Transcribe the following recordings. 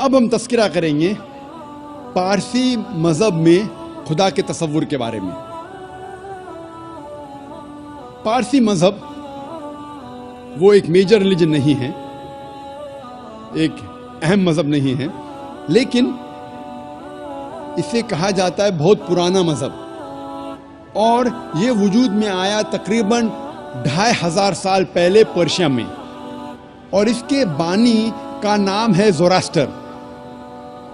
अब हम तस्करा करेंगे पारसी मजहब में खुदा के तसव्वुर के बारे में। पारसी मजहब वो एक मेजर रिलीजन नहीं है, एक अहम मजहब नहीं है, लेकिन इसे कहा जाता है बहुत पुराना मजहब और ये वजूद में आया तकरीबन 2500 साल पहले पर्शिया में और इसके बानी का नाम है ज़ोरास्टर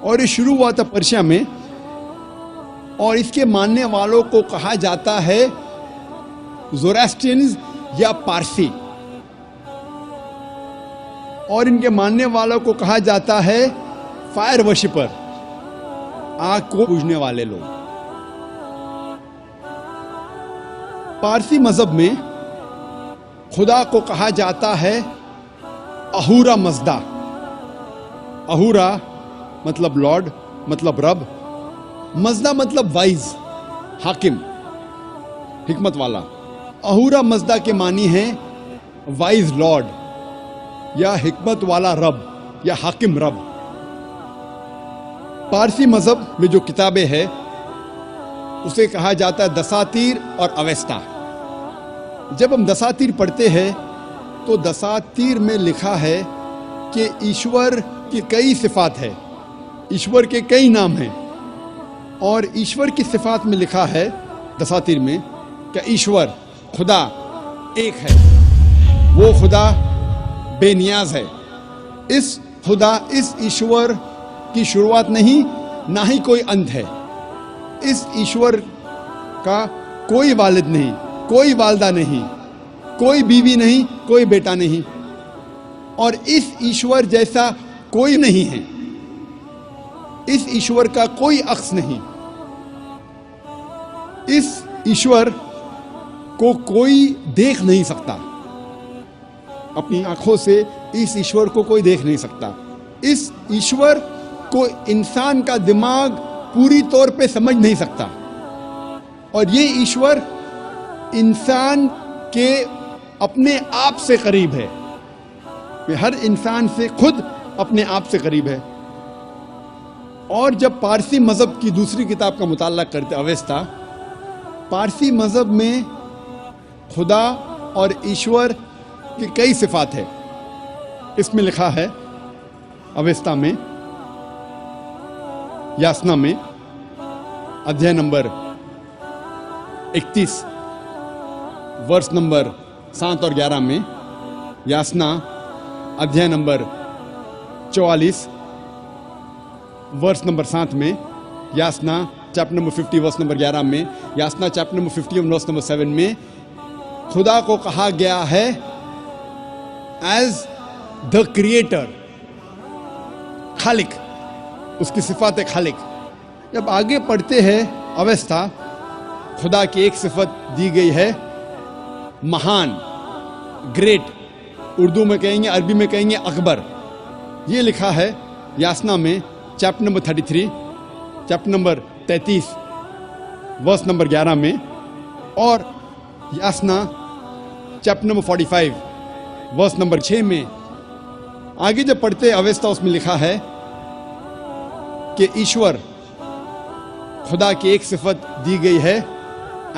और ये शुरू हुआ था पर्शिया में और इसके मानने वालों को कहा जाता है ज़ोरास्ट्रियंस या पारसी और इनके मानने वालों को कहा जाता है फायर वर्शिपर, आग को पूजने वाले लोग। पारसी मजहब में खुदा को कहा जाता है अहूरा मज़दा। अहूरा मतलब लॉर्ड, मतलब रब, मज़दा मतलब वाइज, हाकिम, हिकमत वाला। अहूरा मज़दा के मानी है वाइज लॉर्ड या हिकमत वाला रब या हाकिम रब। पारसी मजहब में जो किताबें हैं उसे कहा जाता है दसातीर और अवेस्ता। जब हम दसातीर पढ़ते हैं तो दसातीर में लिखा है कि ईश्वर की कई सिफात है, ईश्वर के कई नाम हैं और ईश्वर की सिफात में लिखा है दसातीर में कि ईश्वर खुदा एक है, वो खुदा बेनियाज है। इस खुदा, इस ईश्वर की शुरुआत नहीं, ना ही कोई अंत है। इस ईश्वर का कोई वालिद नहीं, कोई वालदा नहीं, कोई बीवी नहीं, कोई बेटा नहीं और इस ईश्वर जैसा कोई नहीं है। इस ईश्वर का कोई अक्स नहीं। इस ईश्वर को कोई देख नहीं सकता, अपनी आंखों से इस ईश्वर को कोई देख नहीं सकता। इस ईश्वर को इंसान का दिमाग पूरी तौर पे समझ नहीं सकता और ये ईश्वर इंसान के अपने आप से करीब है। हर इंसान से खुद अपने आप से करीब है। और जब पारसी मजहब की दूसरी किताब का मुताला करते अवेस्ता, पारसी मजहब में खुदा और ईश्वर की कई सिफात है। इसमें लिखा है अवेस्ता में, यासना में, अध्याय नंबर 31 वर्ष नंबर 7 और 11 में, यासना अध्याय नंबर 44 वर्ष नंबर 7 में, यासना चैप्टर नंबर 50 वर्ष नंबर 11 में, यासना चैप्टर नंबर 51 वर्ष नंबर 7 में खुदा को कहा गया है एज द क्रिएटर, खालिक, उसकी सिफात है खालिक। जब आगे पढ़ते हैं अवेस्ता, खुदा की एक सिफत दी गई है महान, ग्रेट, उर्दू में कहेंगे, अरबी में कहेंगे अकबर। ये लिखा है यासना में चैप्टर नंबर 33, चैप्टर नंबर 33 वर्ष नंबर 11 में और यासना चैप्टर नंबर 45 वर्ष नंबर 6 में। आगे जब पढ़ते अवेस्ता उसमें लिखा है कि ईश्वर, खुदा की एक सिफत दी गई है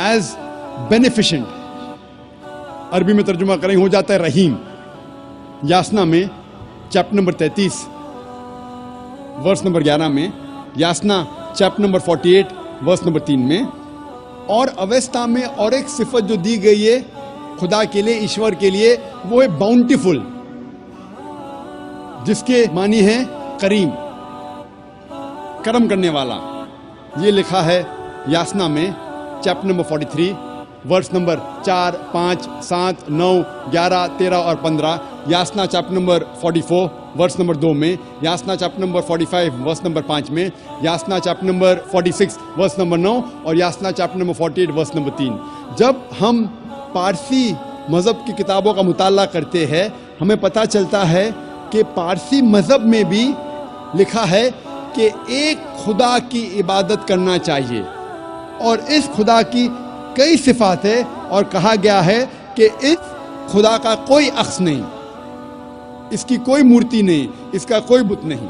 एज बेनिफिशेंट, अरबी में तर्जुमा करें हो जाता है रहीम। यासना में चैप्टर नंबर 33 वर्ष नंबर 11 में, यासना चैप्टर नंबर 48 वर्ष नंबर 3 में और अवेस्ता में और एक सिफत जो दी गई है खुदा के लिए, ईश्वर के लिए, वो है बाउंटीफुल, जिसके मानी है करीम, करम करने वाला। ये लिखा है यासना में चैप्टर नंबर 43 वर्ष नंबर 4, 5, 7, 9, 11, 13 और 15, यासना चैप्टर नंबर 44 वर्ष नंबर 2 में, यासना चैप्टर नंबर 45 वर्ष नंबर 5 में, यासना चैप्टर नंबर 46 वर्ष नंबर 9 और यासना चैप्टर नंबर 48 वर्ष नंबर 3। जब हम पारसी मज़हब की किताबों का मुताला करते हैं, हमें पता चलता है कि पारसी मज़हब में भी लिखा है कि एक खुदा की इबादत करना चाहिए और इस खुदा की कई सिफात है और कहा गया है कि इस खुदा का कोई अक्स नहीं, इसकी कोई मूर्ति नहीं, इसका कोई बुत नहीं।